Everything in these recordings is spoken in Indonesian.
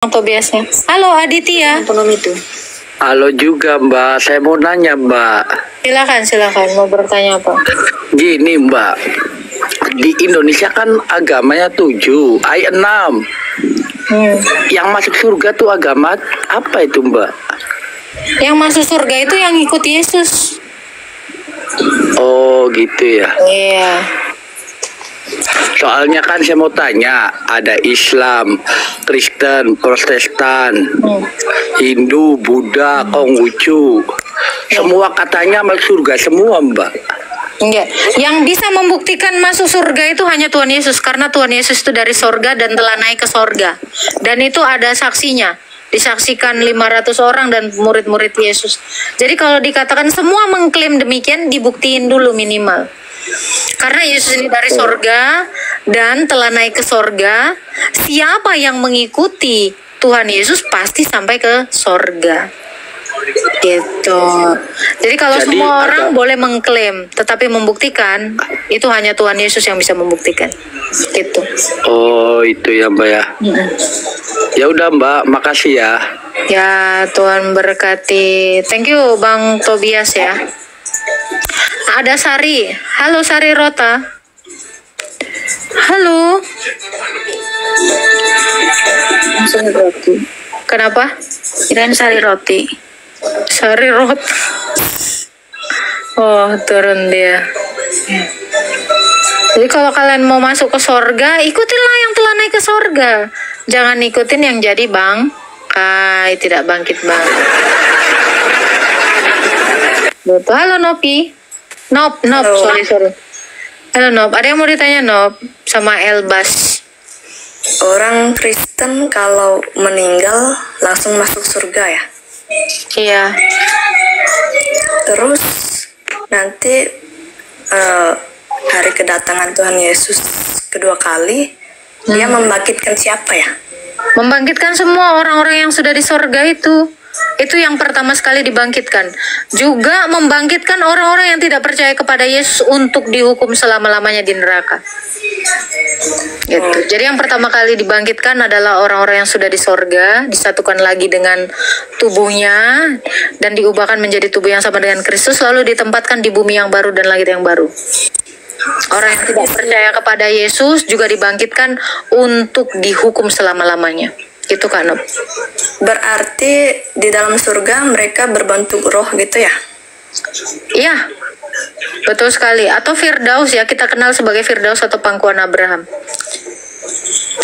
Tobiasnya. Halo Aditya. Itu. Halo juga Mbak, saya mau nanya Mbak. Silakan. Mau bertanya apa? Gini Mbak, di Indonesia kan agamanya 7, ayat 6. Yang masuk surga tuh agama apa itu Mbak? Yang masuk surga itu yang ikut Yesus. Oh gitu ya. Iya. Soalnya kan saya mau tanya, ada Islam, Kristen, Protestan, Hindu, Buddha, Konghucu, semua katanya masuk surga semua Mbak. Enggak. Yang bisa membuktikan masuk surga itu hanya Tuhan Yesus, karena Tuhan Yesus itu dari sorga dan telah naik ke sorga. Dan itu ada saksinya. Disaksikan 500 orang dan murid-murid Yesus. Jadi kalau dikatakan semua mengklaim demikian, dibuktiin dulu minimal. Karena Yesus ini dari sorga dan telah naik ke sorga. Siapa yang mengikuti Tuhan Yesus pasti sampai ke sorga. Gitu. Jadi kalau semua orang boleh mengklaim, tetapi membuktikan itu hanya Tuhan Yesus yang bisa membuktikan. Gitu. Oh itu ya Mbak ya. Ya udah Mbak, makasih ya. Ya Tuhan berkati. Thank you Bang Tobias ya. Ada Sari. Halo Sari Rota. Halo. Sari roti. Kenapa? Kirain sari roti. Sari Rota. Oh, turun dia. Jadi kalau kalian mau masuk ke sorga, ikutinlah yang telah naik ke sorga. Jangan ikutin yang jadi tidak bangkit bang. Betul. Halo Nopi. Nop. Sorry. Halo Nop. Ada yang mau ditanya Nop sama Elbas? Orang Kristen kalau meninggal langsung masuk surga ya? Iya. Terus nanti hari kedatangan Tuhan Yesus kedua kali, dia membangkitkan siapa ya? Membangkitkan semua orang-orang yang sudah di sorga itu. Itu yang pertama sekali dibangkitkan. Juga membangkitkan orang-orang yang tidak percaya kepada Yesus untuk dihukum selama-lamanya di neraka. Gitu. Jadi yang pertama kali dibangkitkan adalah orang-orang yang sudah di sorga, disatukan lagi dengan tubuhnya, dan diubahkan menjadi tubuh yang sama dengan Kristus, lalu ditempatkan di bumi yang baru dan langit yang baru. Orang yang tidak percaya kepada Yesus juga dibangkitkan untuk dihukum selama-lamanya. Itu kan Nob. Berarti di dalam surga mereka berbentuk roh gitu ya? Iya, betul sekali. Atau Firdaus ya, kita kenal sebagai Firdaus atau pangkuan Abraham.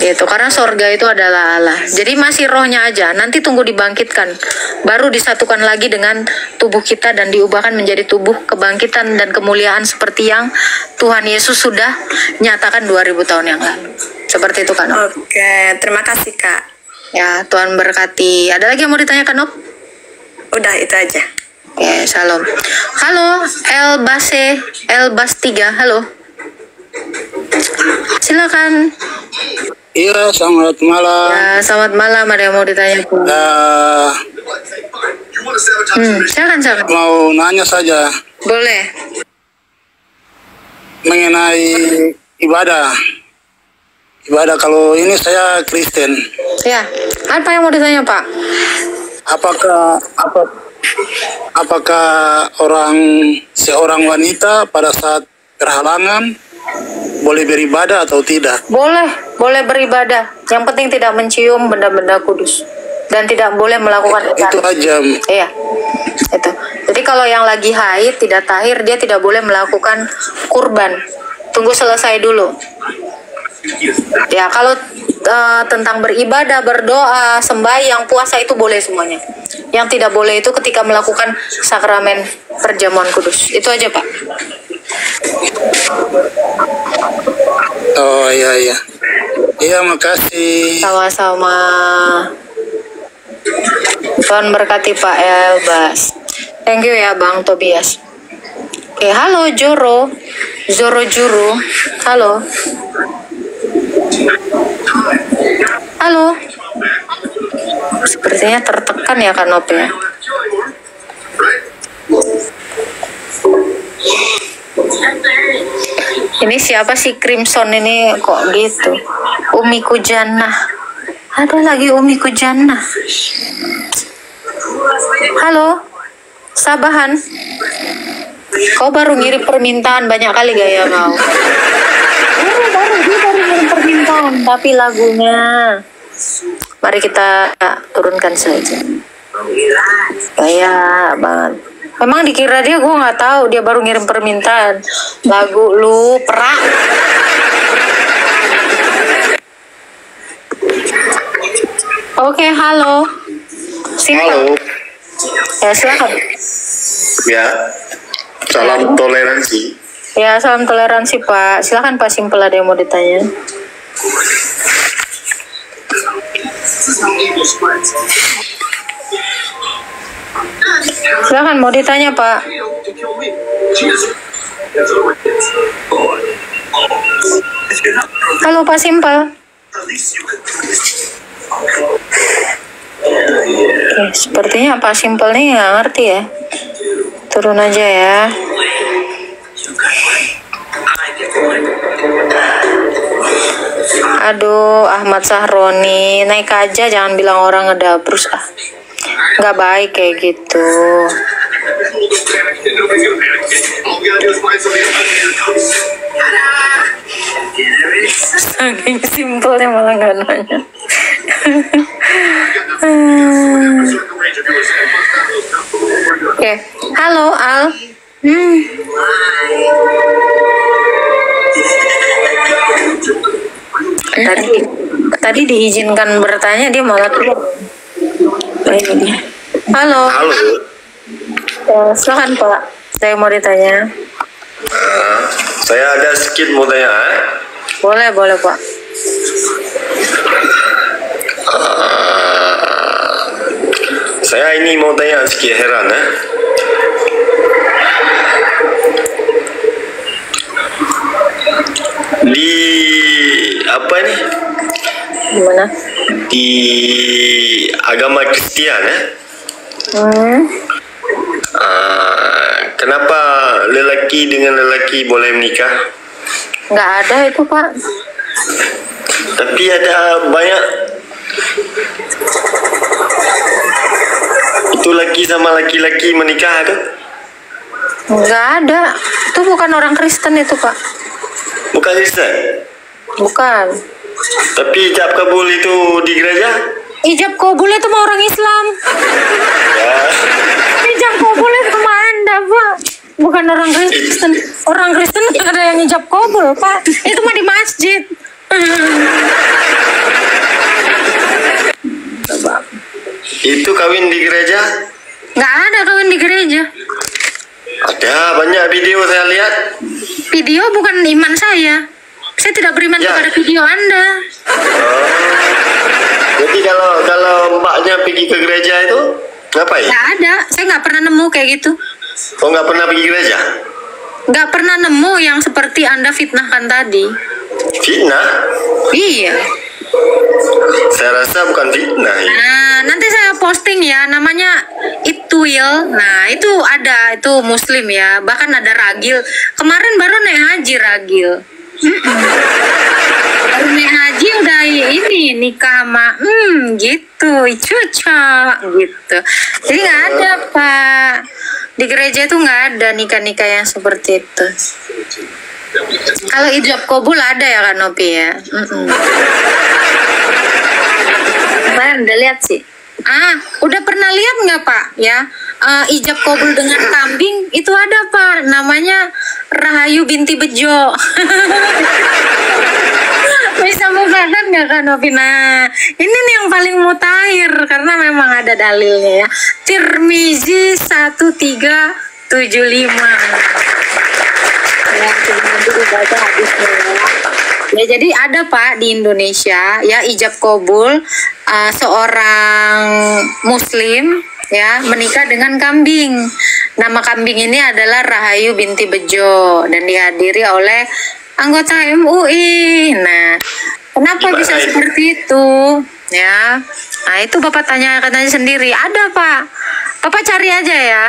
Gitu, karena sorga itu adalah Allah. Jadi masih rohnya aja, nanti tunggu dibangkitkan. Baru disatukan lagi dengan tubuh kita dan diubahkan menjadi tubuh kebangkitan dan kemuliaan seperti yang Tuhan Yesus sudah nyatakan 2000 tahun yang lalu. Seperti itu kan Nob. Oke, terima kasih Kak. Ya, Tuhan berkati. Ada lagi yang mau ditanyakan Nob? Udah, itu aja. Oke, salam. Halo, Elbas 3, halo. Silakan. Iya, selamat malam. Ya, selamat malam. Ada yang mau ditanya? Silakan. Mau nanya saja Boleh. mengenai ibadah. Ibadah kalau ini saya Kristen. Ya, apa yang mau ditanya Pak? Apakah seorang wanita pada saat berhalangan boleh beribadah atau tidak? Boleh beribadah. Yang penting tidak mencium benda-benda kudus dan tidak boleh melakukan Itu aja. Iya, itu. Jadi kalau yang lagi haid tidak tahir, dia tidak boleh melakukan kurban. Tunggu selesai dulu. Ya, kalau tentang beribadah, berdoa, sembahyang, puasa itu boleh semuanya. Yang tidak boleh itu ketika melakukan sakramen perjamuan kudus. Itu aja Pak. Oh iya. Iya, makasih. Sama-sama. Tuhan berkati Pak Elbas. Thank you ya Bang Tobias. Oke, halo Zoro Juru. Halo. Sepertinya tertekan ya Kanop ya. Ini siapa sih Crimson ini kok gitu? Umi Kujana. Ada lagi Umiku Jannah. Halo, Sabahan. Kau baru ngirim permintaan banyak kali gaya kau. Dia baru ngirim permintaan, tapi lagunya. Mari kita turunkan saja. Gaya banget. Memang dikira dia, gue nggak tahu dia baru ngirim permintaan. Lagu lu perak. Oke, halo. Sini, Halo. ya silakan. Ya. Salam toleransi. Ya, salam toleransi Pak. Silakan Pak, simpel ada yang mau ditanya. Silakan mau ditanya Pak. Halo Pak Simpel. Oke, sepertinya Pak Simpel nih nggak ngerti ya. Turun aja ya. Aduh, Ahmad Sahroni, naik aja, jangan bilang orang ngedabrus ah. Nggak baik kayak gitu. Saking simpelnya malah nggak nanya. Oke, halo Al. Tadi diizinkan bertanya, dia malah keluar. Ini dia. Halo. Halo. Ya, silakan Pak. Saya mau ditanya. Saya ada sedikit mau tanya. Boleh Pak. Saya ini mau tanya sedikit heran. Di apa nih? Gimana? Di agama Kristian kenapa lelaki dengan lelaki boleh menikah? Nggak ada itu Pak. Tapi ada banyak itu laki sama laki-laki menikah tuh. Nggak ada. Itu bukan orang Kristen itu Pak. Bukan Kristen. Bukan. Tapi ijab kabul itu di gereja? Ijab kabul itu mah orang Islam. Ya. Ijab kabul itu mah Anda Pak. Bukan orang Kristen. Orang Kristen nggak ada yang ijab kabul Pak. Itu mah di masjid. Itu kawin di gereja? Nggak ada kawin di gereja. Ada banyak video saya lihat. Video bukan iman saya. Saya tidak beriman Ya. kepada video Anda. Jadi kalau mbaknya pergi ke gereja itu ngapain? Nggak ada. Saya nggak pernah nemu kayak gitu. Oh, nggak pernah pergi gereja? Nggak pernah nemu yang seperti Anda fitnahkan tadi. Fitnah? Iya. Saya rasa bukan fitnah. Nah, nanti saya posting ya, namanya Itwil. Nah, itu ada, itu Muslim ya. Bahkan ada Ragil. Kemarin baru naik haji Ragil. Baru naik haji udah ini nikah sama gitu, cocok gitu. Jadi nggak ada Pak. Di gereja itu nggak ada nikah-nikah yang seperti itu. Kalau ijab kabul ada ya kan Nopi ya. Kemarin udah lihat sih. Udah pernah lihat nggak Pak ya? Ijab kabul dengan kambing itu ada Pak. Namanya Rahayu binti Bejo. Bisa bukan nggak kan Nopi? Nah, ini nih yang paling mutakhir karena memang ada dalilnya ya. Tirmizi 1375. Ya, nanti dibaca hadisnya ya. Ya, jadi ada Pak di Indonesia ya ijab kabul seorang Muslim ya menikah dengan kambing. Nama kambing ini adalah Rahayu binti Bejo dan dihadiri oleh anggota MUI. Nah, kenapa bisa seperti itu? Ya, nah itu Bapak tanyakan aja sendiri. Ada Pak. Bapak cari aja ya.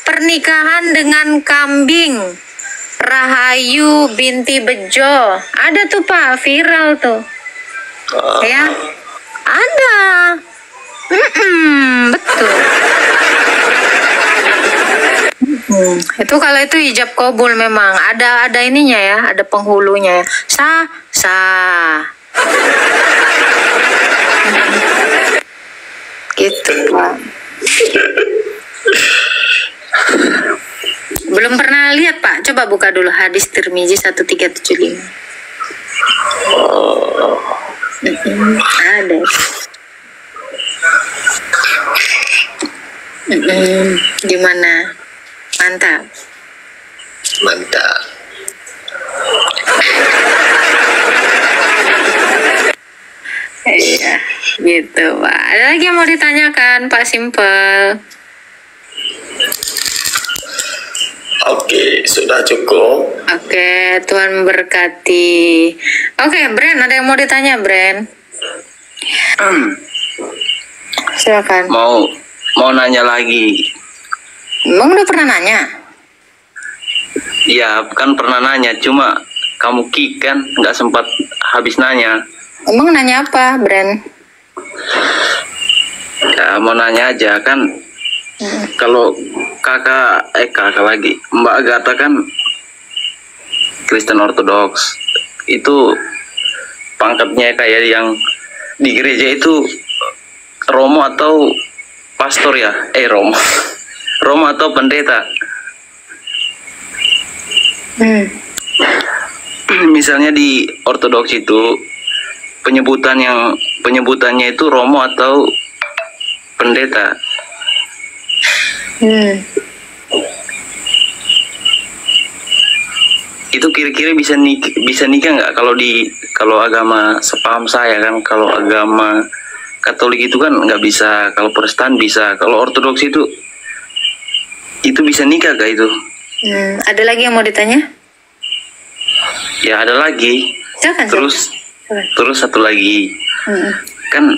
Pernikahan dengan kambing. Rahayu binti Bejo. Ada tuh Pak, viral tuh. Ya. Ada. Betul. Itu kalau itu hijab kabul memang ada ininya ya, ada penghulunya ya. Sah. Gitu Pak. Belum pernah lihat Pak, coba buka dulu hadis Tirmizi 1375. Ada. Gimana? Mantap. Iya, gitu Pak. Ada lagi yang mau ditanyakan Pak Simple? Oke, sudah cukup. Oke, Tuhan memberkati. Oke, Bren, ada yang mau ditanya, Bren? Silakan. Mau nanya lagi. Emang udah pernah nanya? Ya, kan pernah nanya, cuma kamu kick kan nggak sempat habis nanya. Emang nanya apa, Bren? Ya, mau nanya aja kan. Kalau kakak lagi, Mbak Agatha kan Kristen Ortodoks. Itu pangkatnya kayak yang di gereja itu Romo atau pastor ya? Romo atau pendeta. Misalnya di Ortodoks itu penyebutannya itu Romo atau pendeta. Itu kira-kira bisa nikah nggak? Kalau agama sepaham saya kan, kalau agama Katolik itu kan nggak bisa, kalau Protestan bisa, kalau Ortodoks itu bisa nikah gak itu? Ada lagi yang mau ditanya? Ya ada lagi. Silakan. Terus satu lagi. Kan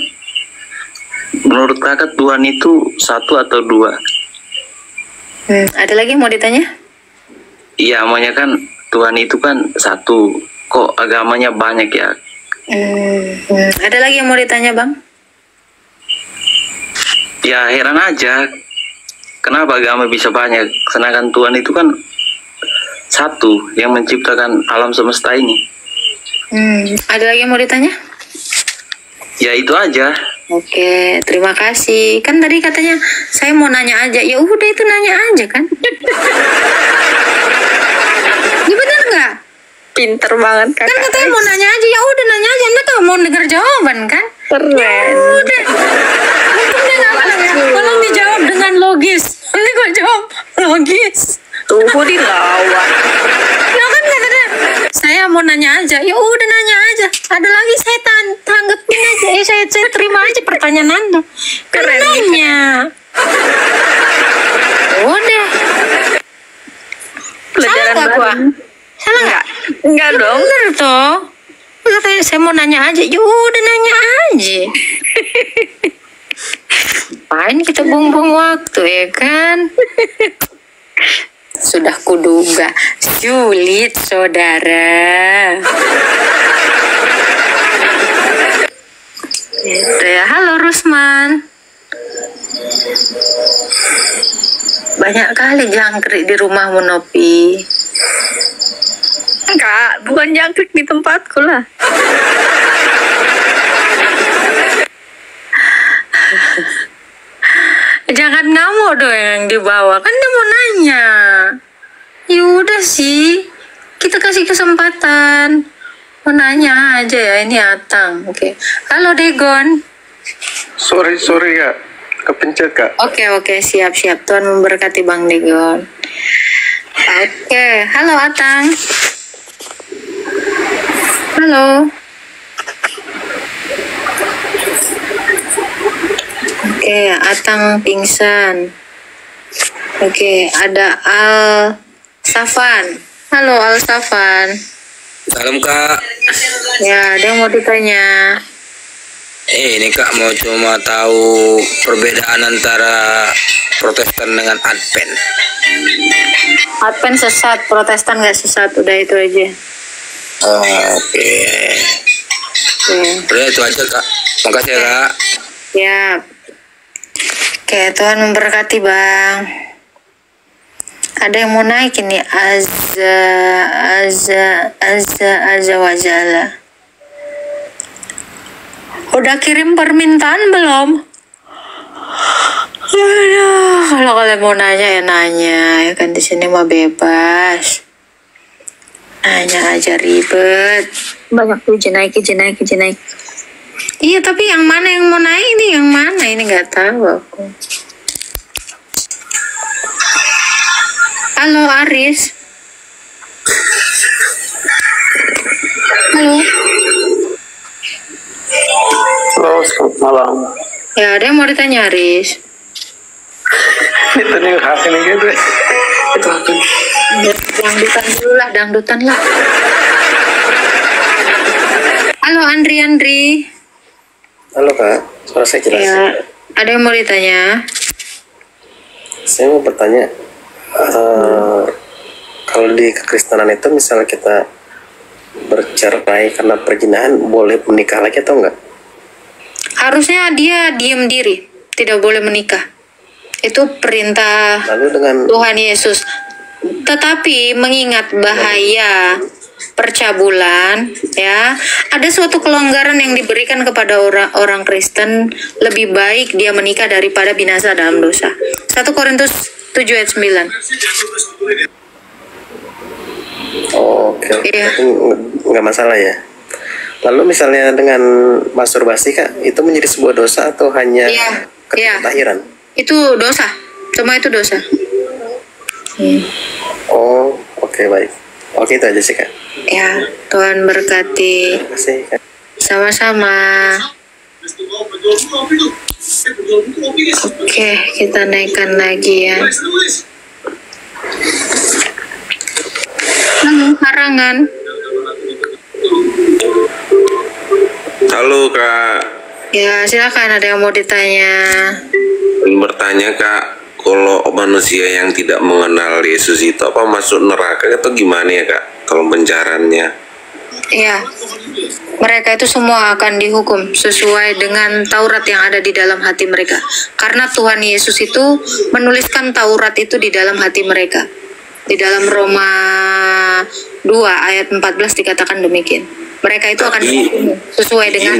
menurut kakak Tuhan itu satu atau dua? Ada lagi yang mau ditanya? Iya, maunya kan Tuhan itu kan satu. Kok agamanya banyak ya? Ada lagi yang mau ditanya, Bang? Ya heran aja. Kenapa agama bisa banyak? Sedangkan Tuhan itu kan satu yang menciptakan alam semesta ini. Ada lagi yang mau ditanya? Ya itu aja. Oke, terima kasih. Kan tadi katanya saya mau nanya aja. Ya udah itu nanya aja kan. Ya benar nggak? Pinter banget Kan kakak. katanya mau nanya aja. Ya udah nanya aja. Anda tuh mau dengar jawaban kan? Keren. Udah. Mungkin dia nggak bilang ya. Tolong dijawab dengan logis. Nanti gue jawab logis. Tuh dilawan. Ya kan katanya saya mau nanya aja. Ya udah nanya aja. Ada lagi saya tanggepin aja. Saya terima aja pertanyaan Anda. Keren nanya. Udah. Salah nggak gua? Salah nggak? Enggak dong. Bener toh. Katanya saya mau nanya aja. Ya udah nanya aja. Ngapain kita buang-buang waktu ya kan? Sudah kuduga sulit saudara. Gitu ya. Halo Rusman. Banyak kali jangkrik di rumahmu Nopi. Enggak, bukan jangkrik di tempatku lah. Jangan ngamuk dong yang dibawa. Kan dia mau nanya. Yaudah sih. Kita kasih kesempatan. Mau nanya aja ya. Ini Atang. Oke. Halo Degon. Sorry kak, kepencet kak. Oke. Siap. Tuhan memberkati Bang Degon. Oke. Halo Atang. Halo. Oke, Atang pingsan. Oke, ada Al Safan. Halo Al Safan. Salam kak. Ya, ada yang mau ditanya. Ini kak mau cuma tahu perbedaan antara Protestan dengan Advent. Advent sesat, Protestan nggak sesat. Udah itu aja. Oke. Udah itu aja kak. Makasih ya Kak. Ya. Oke, Tuhan memberkati Bang. Ada yang mau naik ini Azza wajalla. Udah kirim permintaan belum? Aduh, kalau kalian mau nanya ya nanya, ya kan di sini mah bebas. Nanya aja ribet. Banyak tuh izin naik. Iya, tapi yang mana yang mau naik nih? Yang mana ini nggak tahu aku. Halo Aris. Halo. Halo, selamat malam. Ya, ada yang mau ditanya Aris. Itu nih HP nih gitu. Itu HP. Dangdutan dulu lah, dangdutan lah. Halo Andri. Halo Kak, suara saya jelas. Ya, ada yang mau ditanya? Saya mau bertanya, kalau di kekristenan itu misalnya kita bercerai karena perzinahan, boleh menikah lagi atau enggak? Harusnya dia diam diri, tidak boleh menikah. Itu perintah Lalu dengan Tuhan Yesus. Tetapi mengingat bahaya percabulan, ya, ada suatu kelonggaran yang diberikan kepada orang Kristen. Lebih baik dia menikah daripada binasa dalam dosa. 1 Korintus 7 ayat 9. Oh, oke. Iya. Itu nggak masalah ya. Lalu misalnya dengan masturbasi Kak, itu menjadi sebuah dosa atau hanya Iya. ketahiran? Itu dosa. Semua itu dosa. Oh, oke, baik. Oke, itu aja sih Kak. Ya, Tuhan berkati. Terima kasih Kak. Sama-sama. Oke, kita naikkan lagi ya. Halo, Harangan. Halo Kak, Ya, silakan, ada yang mau ditanya. bertanya Kak, kalau manusia yang tidak mengenal Yesus itu apa masuk neraka atau gimana ya Kak? Kalau pencaranya? Ya, mereka itu semua akan dihukum sesuai dengan Taurat yang ada di dalam hati mereka. Karena Tuhan Yesus itu menuliskan Taurat itu di dalam hati mereka. Di dalam Roma 2 ayat 14 dikatakan demikian. Mereka itu akan dihukum sesuai dengan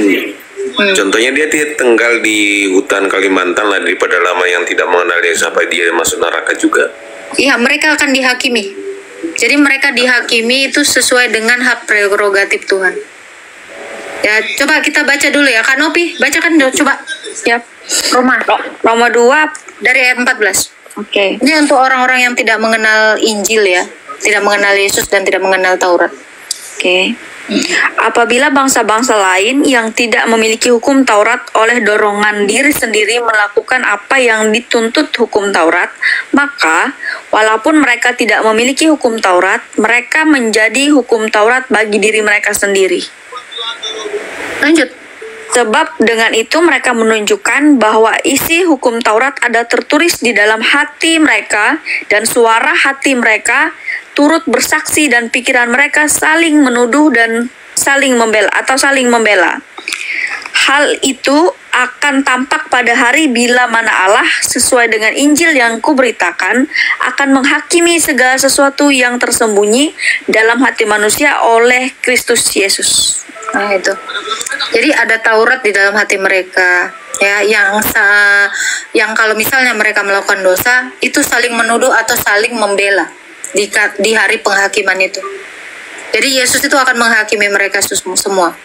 Contohnya dia tinggal di hutan Kalimantan lah, di pedalaman yang tidak mengenal Yesus, sampai dia masuk neraka juga. Iya, mereka akan dihakimi. Jadi mereka dihakimi itu sesuai dengan hak prerogatif Tuhan. Ya, coba kita baca dulu ya. Kak Nopi, bacakan dulu coba. Ya, Roma 2 dari ayat 14. Oke. Ini untuk orang-orang yang tidak mengenal Injil ya, tidak mengenal Yesus dan tidak mengenal Taurat. Oke. Apabila bangsa-bangsa lain yang tidak memiliki hukum Taurat oleh dorongan diri sendiri melakukan apa yang dituntut hukum Taurat, maka walaupun mereka tidak memiliki hukum Taurat, mereka menjadi hukum Taurat bagi diri mereka sendiri. Lanjut. Sebab dengan itu mereka menunjukkan bahwa isi hukum Taurat ada tertulis di dalam hati mereka, dan suara hati mereka turut bersaksi, dan pikiran mereka saling menuduh dan saling membela. Hal itu akan tampak pada hari bila mana Allah sesuai dengan Injil yang kuberitakan akan menghakimi segala sesuatu yang tersembunyi dalam hati manusia oleh Kristus Yesus. Nah, itu. Jadi ada Taurat di dalam hati mereka ya, yang kalau misalnya mereka melakukan dosa itu saling menuduh atau saling membela di hari penghakiman itu. Jadi Yesus itu akan menghakimi mereka semua.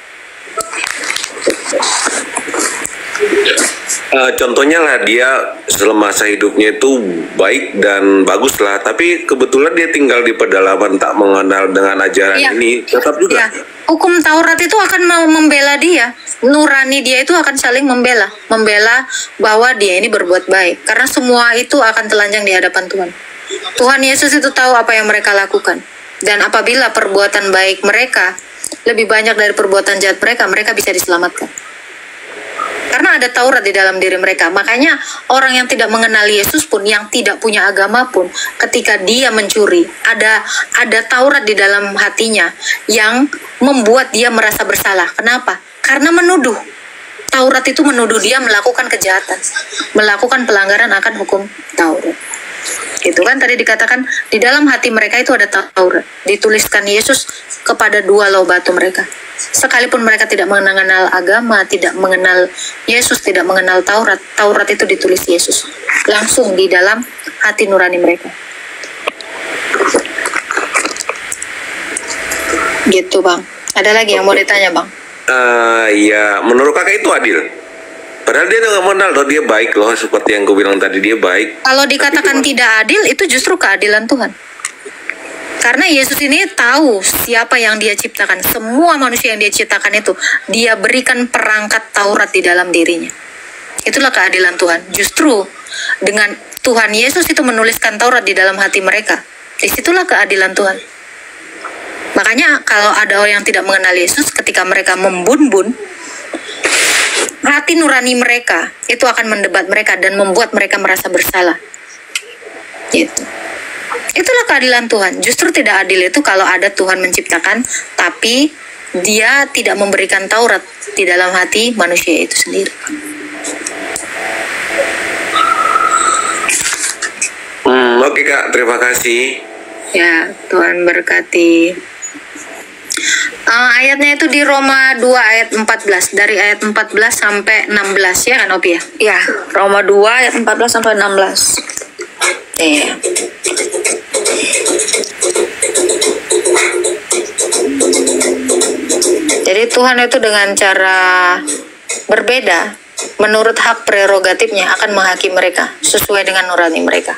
Contohnya lah, dia selama masa hidupnya itu baik dan bagus lah, tapi kebetulan dia tinggal di pedalaman tak mengenal dengan ajaran ini, tetap juga. Ya. Hukum Taurat itu akan mau membela dia, nurani dia itu akan saling membela bahwa dia ini berbuat baik, karena semua itu akan telanjang di hadapan Tuhan. Tuhan Yesus itu tahu apa yang mereka lakukan, dan apabila perbuatan baik mereka lebih banyak dari perbuatan jahat mereka, mereka bisa diselamatkan. Karena ada Taurat di dalam diri mereka. Makanya orang yang tidak mengenal Yesus pun, yang tidak punya agama pun, ketika dia mencuri, ada Taurat di dalam hatinya yang membuat dia merasa bersalah. Kenapa? Karena menuduh. Taurat itu menuduh dia melakukan kejahatan, melakukan pelanggaran akan hukum Taurat. Gitu kan tadi dikatakan di dalam hati mereka itu ada Taurat. Dituliskan Yesus kepada dua loh batu mereka. Sekalipun mereka tidak mengenal agama, tidak mengenal Yesus, tidak mengenal Taurat, Taurat itu ditulis Yesus langsung di dalam hati nurani mereka. Gitu Bang. Ada lagi yang mau ditanya Bang? Ya, menurut kakak itu adil. Padahal dia nggak mengenal loh, dia baik loh, seperti yang gue bilang tadi, dia baik. Kalau dikatakan tidak adil, itu justru keadilan Tuhan. Karena Yesus ini tahu siapa yang dia ciptakan. Semua manusia yang dia ciptakan itu, dia berikan perangkat Taurat di dalam dirinya. Itulah keadilan Tuhan. Justru dengan Tuhan Yesus itu menuliskan Taurat di dalam hati mereka, disitulah keadilan Tuhan. Makanya kalau ada orang yang tidak mengenal Yesus, ketika mereka membun-bun, hati nurani mereka itu akan mendebat mereka dan membuat mereka merasa bersalah. Gitu. Itulah keadilan Tuhan. Justru tidak adil itu kalau ada Tuhan menciptakan, tapi dia tidak memberikan Taurat di dalam hati manusia itu sendiri. Oke Kak, terima kasih. Ya, Tuhan berkati. Ayatnya itu di Roma 2 ayat 14, dari ayat 14 sampai 16 ya kan Opi ya? Ya, Roma 2 ayat 14 sampai 16. Iya. Jadi Tuhan itu dengan cara berbeda menurut hak prerogatifnya akan menghakimi mereka sesuai dengan nurani mereka.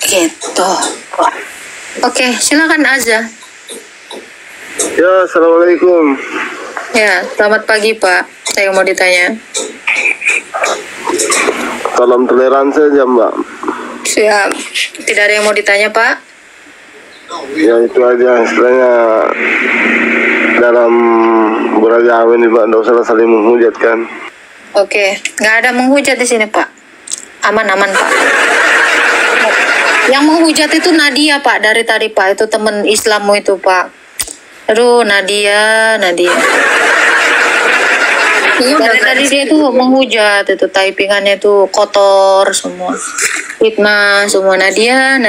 Gitu. Oke, silakan Azza. Ya, assalamualaikum. Ya, selamat pagi Pak. Saya mau ditanya. Salam toleransi aja Mbak. Siap. Tidak ada yang mau ditanya Pak? Ya itu aja, istilahnya dalam beragama ini Pak, tidak usah saling menghujat kan. Oke, nggak ada menghujat di sini Pak. Aman-aman Pak. Yang menghujat itu Nadia Pak, dari tadi Pak. Itu teman Islammu itu Pak. Aduh, Nadia. Dari tadi dia tuh menghujat, itu typingannya tuh kotor semua, fitnah semua. Nadia,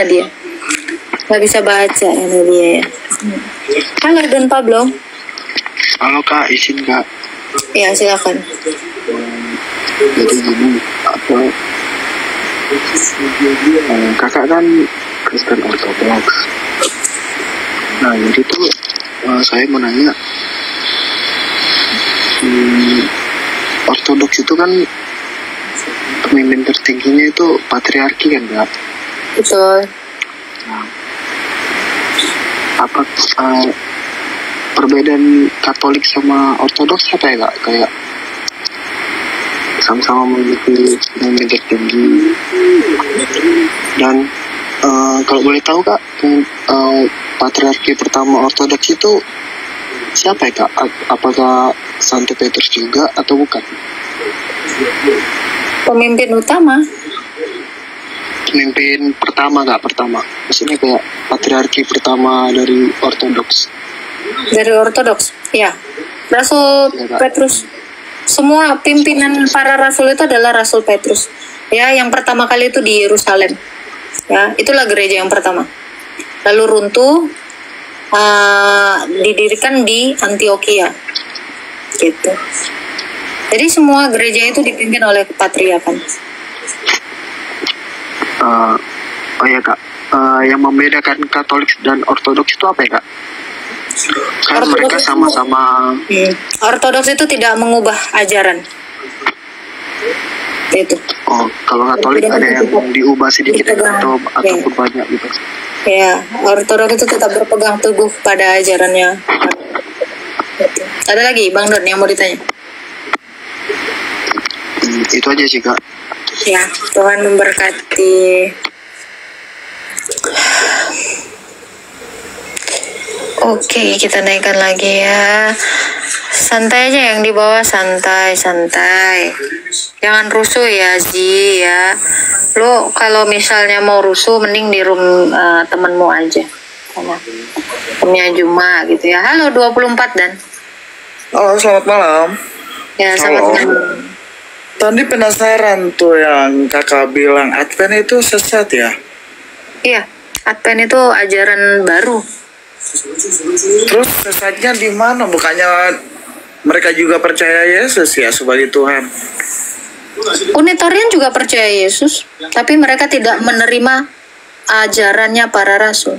nggak bisa baca ya Nadia ya. Halo Don Pablo. Halo Kak, izin Kak. Ya silakan. Jadi gini, kakak kan Kristen Ortodoks. Nah jadi tuh saya mau nanya, Ortodoks itu kan pemimpin tertingginya itu patriarki kan Kak? Betul. Nah, apa perbedaan Katolik sama Ortodoks apa ya Kak? Kayak sama-sama memiliki pemimpin tertinggi. Dan kalau boleh tahu Kak, patriarki pertama Ortodoks itu siapa ya Kak? Apakah Santo Petrus juga atau bukan? Pemimpin utama. Pemimpin pertama Kak, pertama. Maksudnya kayak patriarki pertama dari Ortodoks. Dari Ortodoks, ya. Rasul ya, Petrus. Semua pimpinan para rasul itu adalah Rasul Petrus. Ya, yang pertama kali itu di Yerusalem. Ya, itulah gereja yang pertama. Lalu runtuh, didirikan di Antioquia. Gitu. Jadi semua gereja itu dipimpin oleh kepatriarkan. Oh ya Kak, yang membedakan Katolik dan Ortodoks itu apa ya Kak? Kan mereka sama-sama. Ortodoks itu tidak mengubah ajaran. Itu. Oh, kalau Katolik ada yang diubah sedikit atau ataupun banyak gitu. Ya, Ortodoks itu tetap berpegang teguh pada ajarannya. Ada lagi Bang Don yang mau ditanya? Itu aja sih Kak. Ya, Tuhan memberkati. Oke, kita naikkan lagi ya. Santai aja yang di bawah, santai. Jangan rusuh ya, Zi ya. Lo kalau misalnya mau rusuh, mending di room temenmu aja. Roomnya Juma gitu ya. Halo 24 Dan. Halo, selamat malam. Ya, sama-sama. Tadi penasaran tuh yang kakak bilang Advent itu sesat ya? Iya, Advent itu ajaran baru. Terus sesatnya di mana? Bukannya mereka juga percaya Yesus ya sebagai Tuhan? Unitarian juga percaya Yesus, tapi mereka tidak menerima ajarannya para rasul.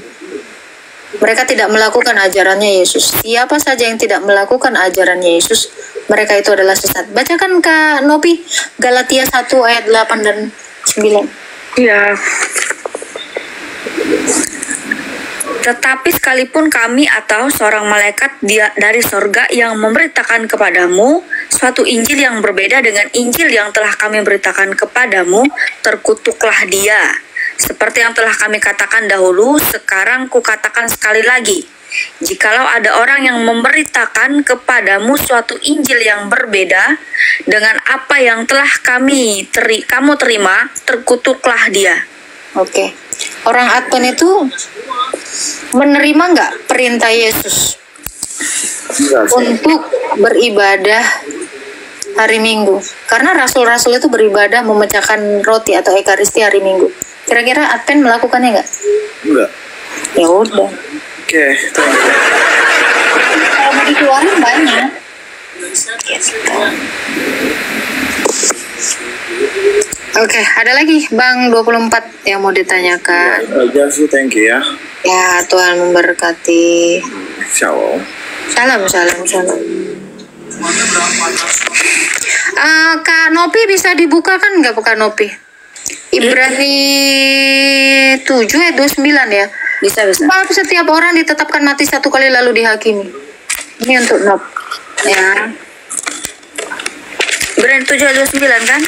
Mereka tidak melakukan ajarannya Yesus. Siapa saja yang tidak melakukan ajarannya Yesus, mereka itu adalah sesat. Bacakan Kak Nopi, Galatia 1 ayat 8 dan 9. Iya. Tetapi sekalipun kami atau seorang malaikat dari sorga yang memberitakan kepadamu suatu Injil yang berbeda dengan Injil yang telah kami beritakan kepadamu, terkutuklah dia. Seperti yang telah kami katakan dahulu, sekarang kukatakan sekali lagi. Jikalau ada orang yang memberitakan kepadamu suatu Injil yang berbeda dengan apa yang telah kamu terima, terkutuklah dia. Oke. Orang Advent itu menerima nggak perintah Yesus untuk beribadah hari Minggu? Karena rasul-rasul itu beribadah memecahkan roti atau ekaristi hari Minggu. Kira-kira Advent melakukannya nggak? Enggak. Ya udah. Oke. Kalau mau dikeluarin banyak. Oke, ada lagi Bang 24 yang mau ditanyakan. Ya, aja sih, thank you ya. Ya, Tuhan memberkati. Shalom. Salam. Kak Nopi bisa dibukakan nggak Kak Nopi? Ibrani 7 ayat 29 ya. Bisa. Sebab setiap orang ditetapkan mati satu kali lalu dihakimi. Ini untuk Nop. Ya. Ibrani 7 ayat 29 kan?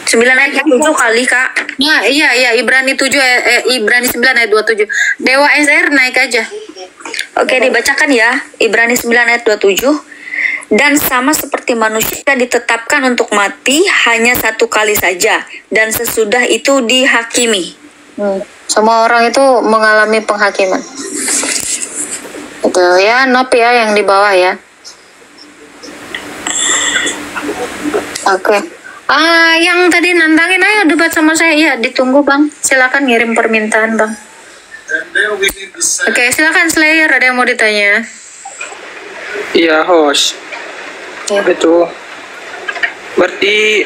9 ayat 7 kali Kak. Nah, iya Ibrani 9 ayat 27. Dewa SR naik aja. Oke, dibacakan ya. Ibrani 9 ayat 27. Dan sama seperti manusia ditetapkan untuk mati hanya satu kali saja, dan sesudah itu dihakimi. Semua orang itu mengalami penghakiman. Itu ya, Nop ya yang di bawah ya. Oke. Yang tadi nantangin ayo debat sama saya. Ya, ditunggu Bang. Silakan ngirim permintaan Bang. Oke, silakan Slayer, ada yang mau ditanya? Iya, host. Ya. Betul. Berarti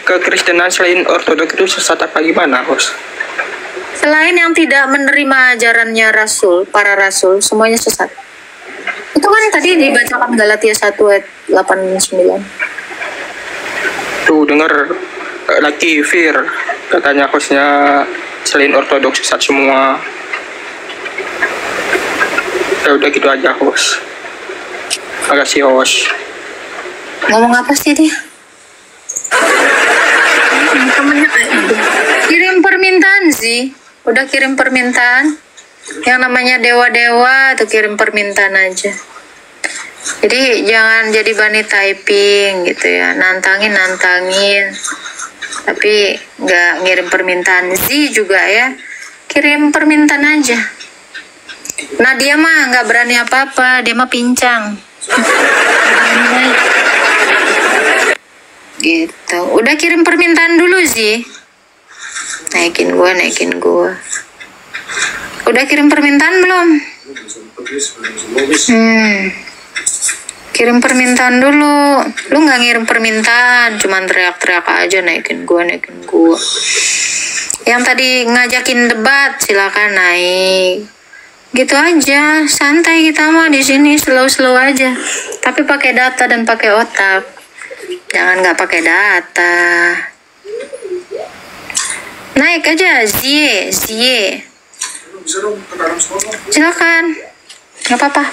kekristenan selain ortodoks itu sesat apa gimana, host? Selain yang tidak menerima ajarannya rasul, para rasul, semuanya sesat. Itu kan tadi dibacakan Galatia 1 ayat 8-9. Tuh, dengar lagi Fir, katanya hostnya selain ortodoks sesat semua. Ya udah gitu aja, host. Makasih, host. Ngomong apa sih dia? Kirim permintaan sih. Udah kirim permintaan. Yang namanya dewa-dewa tuh kirim permintaan aja. Jadi jangan jadi bunny typing gitu ya. Nantangin. Tapi nggak ngirim permintaan sih juga ya. Kirim permintaan aja. Nah dia mah nggak berani apa-apa. Dia mah pincang. Gitu. Udah kirim permintaan dulu sih. Naikin gua. Udah kirim permintaan belum? Kirim permintaan dulu. Lu nggak ngirim permintaan, cuman teriak-teriak aja naikin gua. Yang tadi ngajakin debat silakan naik. Gitu aja, santai kita mah di sini, slow aja. Tapi pakai data dan pakai otak. Jangan nggak pakai data. Naik aja, Zie. Silakan, nggak apa-apa.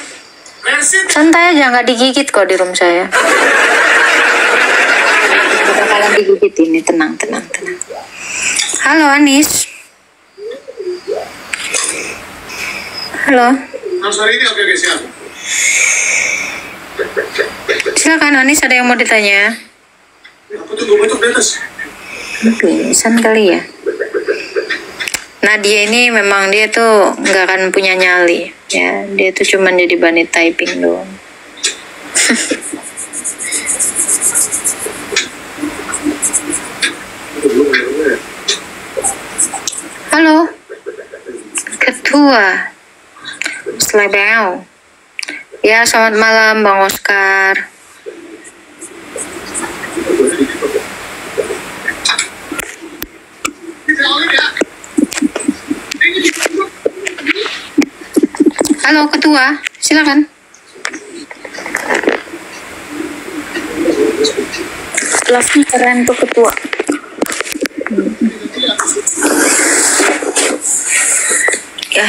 Santai aja, nggak digigit kok di room saya. Gak bakalan digigit ini, tenang. Halo Anis. Halo. Silakan Anis, ada yang mau ditanya? Pingsan kali ya. Nadia ini memang dia tuh nggak akan punya nyali, ya. Dia tuh cuman jadi bunny typing doang. Halo, Ketua Slebeo. Ya, selamat malam Bang Oscar. Halo Ketua, silakan. Kelasnya keren tuh Ketua. Ya.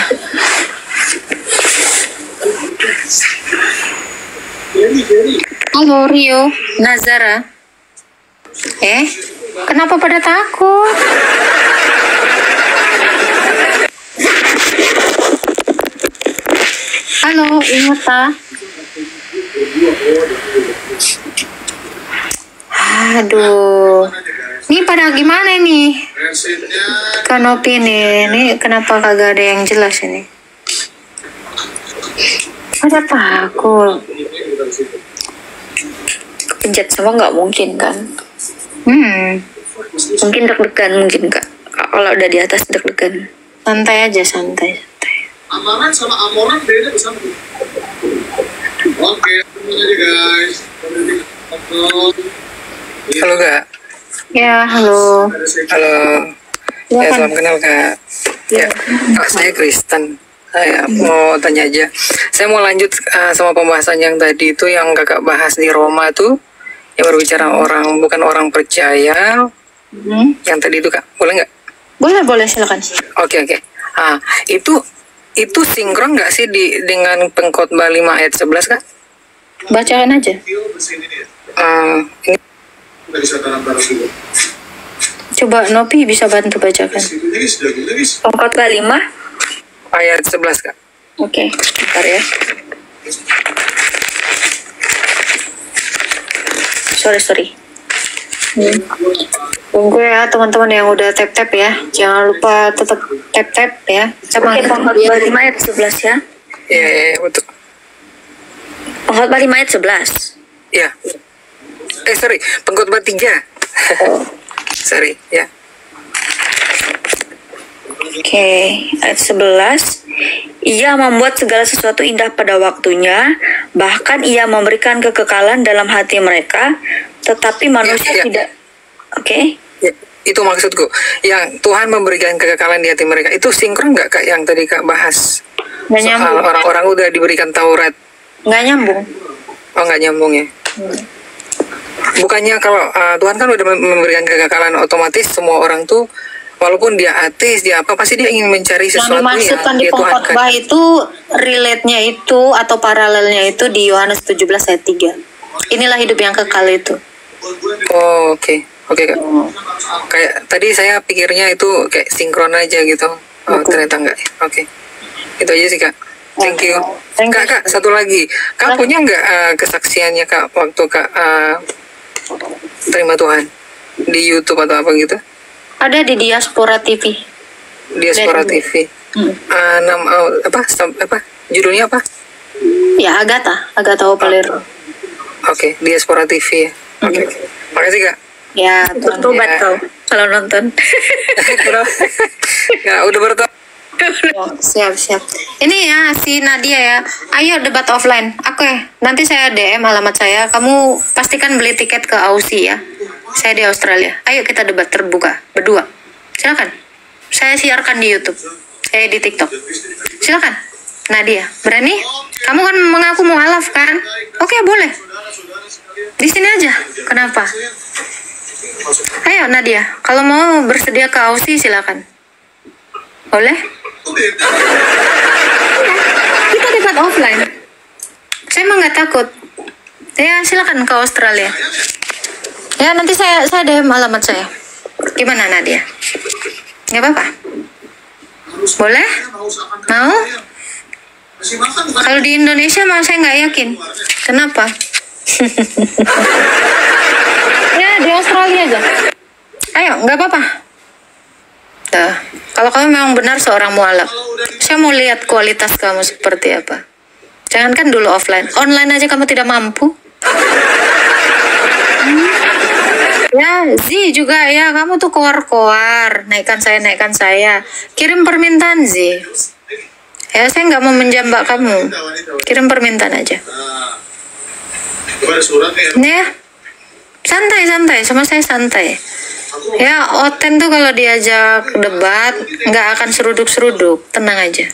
Halo Rio, Nazara. Kenapa pada takut? Halo, Inata. Aduh, ini pada gimana nih? Kanopi nih, ini kenapa kagak ada yang jelas ini? Ada takut. Kepencet semua nggak mungkin kan? Mungkin deg-degan mungkin Kak. Kalau udah di atas deg-degan. Santai aja, santai. Amaran sama amoran beda bersama. Oke, aja guys. Halo Kak. Ya, halo. Halo. Ya, salam kenal Kak. Ya, Kak, saya Kristen. Saya mau tanya aja. Saya mau lanjut sama pembahasan yang tadi itu yang Kakak bahas di Roma tuh, yang berbicara bukan orang percaya. Yang tadi itu Kak, boleh nggak? Boleh, silakan. Oke. Itu sinkron nggak sih dengan Pengkhotbah 5 ayat 11 Kak? Bacaan aja. Ini Coba Nopi bisa bantu bacakan. Pengkhotbah 5 ayat 11 Kak. Oke, bentar ya. Sorry. Tunggu ya teman-teman yang udah tap-tap ya. Jangan lupa tetap tap-tap ya. Oke, Pengkhotbah 5 ayat 11 ya. Iya, betul. Pengkhotbah 5 ayat 11. Iya. Sorry, Pengkhotbah 3. Sorry, ya. Oke, ayat 11. Ia membuat segala sesuatu indah pada waktunya, bahkan ia memberikan kekekalan dalam hati mereka, tetapi manusia tidak. Oke. Ya, itu maksudku. Yang Tuhan memberikan kekekalan di hati mereka. Itu sinkron nggak Kak yang tadi Kak bahas? Nggak soal nyambung. orang-orang udah diberikan Taurat. Nggak nyambung. Oh, nggak nyambung ya. Bukannya kalau Tuhan kan udah memberikan kekekalan, otomatis semua orang tuh walaupun dia ateis, dia apa, pasti dia ingin mencari sesuatu yang dimaksudkan di dia tuhankan. Pengkhotbah itu relate-nya itu atau paralelnya itu di Yohanes 17 ayat 3. Inilah hidup yang kekal itu. Oh, oke Kak. Kayak tadi saya pikirnya itu kayak sinkron aja gitu. Oh, ternyata enggak. Oke. Itu aja sih Kak. Thank you. Kak, satu lagi. Kak punya nggak kesaksiannya Kak waktu Kak terima Tuhan di YouTube atau apa gitu? Ada di Diaspora TV. Diaspora TV. Apa? Judulnya apa? Ya, Agatha Opalero. Oke, Diaspora TV ya. Oke. Makasih Kak. Ya, bertobat kau kalau nonton. Ya, udah bertobat. Siap. Ini ya si Nadia ya. Ayo debat offline. Oke, nanti saya DM alamat saya. Kamu pastikan beli tiket ke Aussie ya. Saya di Australia. Ayo kita debat terbuka berdua. Silakan. Saya siarkan di YouTube. Saya di TikTok. Silakan. Nadia, berani? Kamu kan mengaku mualaf kan? Oke, boleh. Di sini aja. Kenapa? Ayo Nadia, kalau mau bersedia ke Aussie silakan. Boleh? Kita debat offline. Saya emang nggak takut. Ya silakan ke Australia. Ya nanti saya DM alamat saya. Gimana Nadia? Nggak apa-apa. Boleh? Mau? Kalau di Indonesia mah saya nggak yakin. Kenapa? Ya di Australia aja. Ayo, nggak apa-apa. Tuh. Kalau kamu memang benar seorang mualaf, saya mau lihat kualitas kamu seperti apa. Jangankan dulu offline, online aja kamu tidak mampu. Ya, Zi juga ya, kamu tuh koar-koar, naikkan saya. Kirim permintaan Zi. Ya, saya nggak mau menjambak kamu. Kirim permintaan aja. Nih ya, santai, sama saya santai. Ya, Oten tuh kalau diajak debat nggak akan seruduk-seruduk, tenang aja.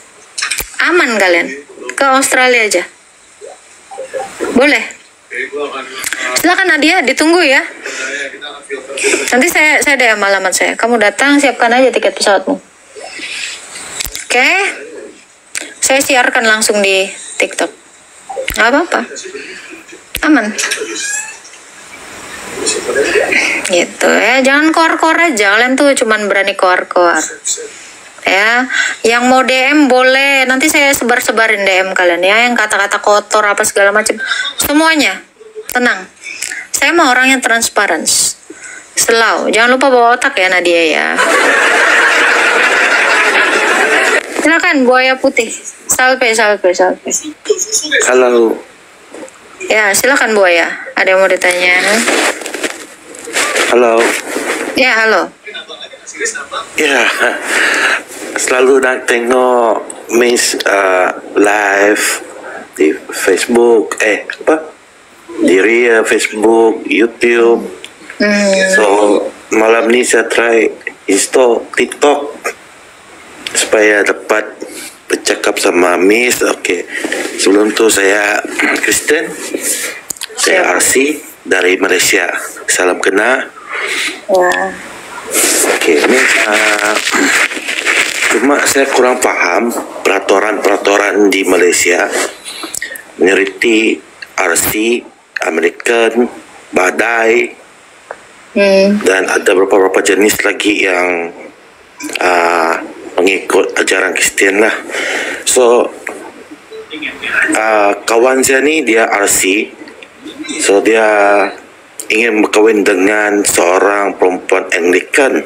Aman kalian, ke Australia aja. Boleh. Silakan Nadia, ditunggu ya. Nanti saya DM alamat saya. Kamu datang, siapkan aja tiket pesawatmu. Oke? Saya siarkan langsung di TikTok. Nggak apa-apa. Aman. Gitu ya, jangan koar-koar aja. Kalian tuh cuman berani koar-koar. Ya, yang mau DM boleh, nanti saya sebar-sebarin DM kalian ya, yang kata-kata kotor apa segala macam, semuanya. Tenang, saya mau orang yang transparan, slow. Jangan lupa bawa otak ya Nadia ya. Silakan buaya putih, salve. Halo. Ya, silakan buaya. Ada yang mau ditanya? Halo. Ya, halo. Ya, selalu nak tengok Miss live di Facebook, di Ria, Facebook, YouTube. So malam ni saya try install TikTok supaya dapat bercakap sama Miss. Oke, sebelum tu saya Kristen, saya RC dari Malaysia. Salam kenal. Oke, ini cuma saya kurang paham peraturan di Malaysia menyeruti RC, American, badai, dan ada beberapa jenis lagi yang mengikut ajaran Kristian lah. So kawan saya ni dia RC, so dia ingin berkahwin dengan seorang perempuan Anglican.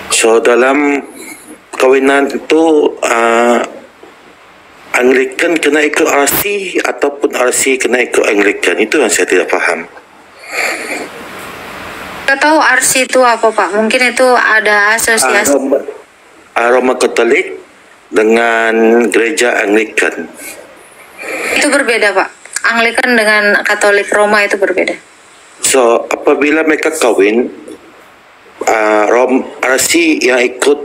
So dalam kawinan itu Anglican kena ikut RC ataupun RC kena ikut Anglican, itu yang saya tidak faham. Tidak tahu RC itu apa Pak? Mungkin itu ada asosiasi. Roma Katolik dengan gereja Anglican. Itu berbeda Pak. Anglikan dengan Katolik Roma itu berbeda. So apabila mereka kahwin, RC yang ikut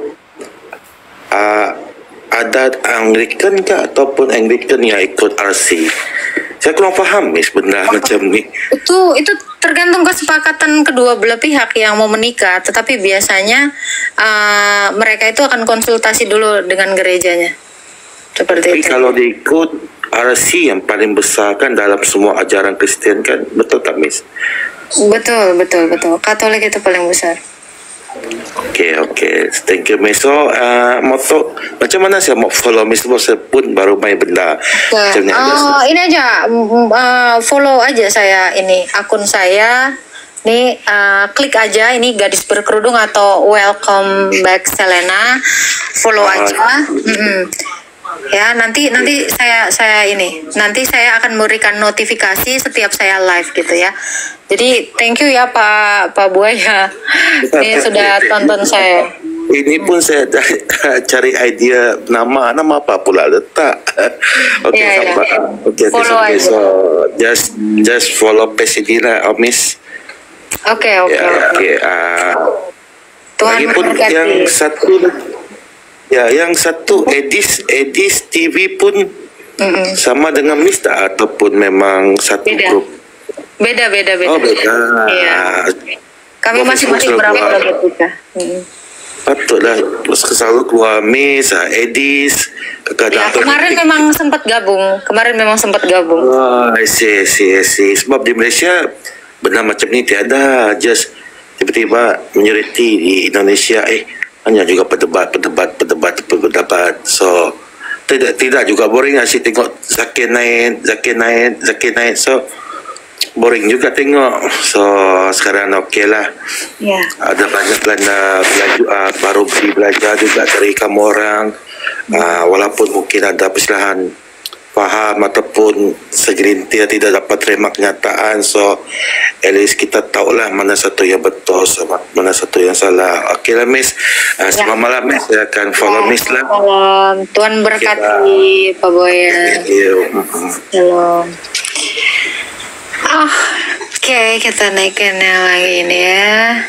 adat Anglikan ke ataupun Anglikan yang ikut RC? Saya kurang faham sebenarnya macam ni. Itu tergantung kesepakatan kedua belah pihak yang mau menikah. Tetapi biasanya mereka itu akan konsultasi dulu dengan gerejanya. Seperti itu. Kalau diikut RC yang paling besar kan dalam semua ajaran Kristen kan, betul tak Miss? Betul. Katolik itu paling besar. Oke. Thank you Miss. So, macam mana saya mau follow Miss? Saya pun baru main benda. Okay. Ini aja, follow aja saya ini akun saya. Nih klik aja ini gadis berkerudung atau welcome back Selena. Follow aja. Ya, nanti nanti saya akan memberikan notifikasi setiap saya live gitu ya. Jadi thank you ya Pak Buaya. Ini sudah tonton saya. Ini pun saya cari idea nama apa pula letak. Oke, follow aja. So just follow page ini lah, Miss. Oke. Tuhan memberkati. Yang satu Edis TV pun sama dengan Miss tak, ataupun memang satu grup? Beda. Oh, beda. Iya. Kami masing-masing berapa kita. Patutlah selalu keluar Miss, Edis, ya, kemarin memang sempat gabung. I see. Sebab di Malaysia benar macam ni tiada, just tiba-tiba menyeriti di Indonesia hanya juga berdebat. So tidak juga boring asyik tengok Zakir naik. So boring juga tengok. So sekarang oke lah. Ya. Ada banyak belajar, baru belajar juga dari kamu orang. Walaupun mungkin ada perselisihan faham ataupun segelintir tidak dapat terima kenyataan, so at least kita tahulah mana satu yang betul sama mana satu yang salah. Okey lah Miss, selamat malam Miss, saya akan follow Miss lah. Salam, Tuhan berkati Pak Boyan. Salam. Oke, kita naikin yang lagi ini ya.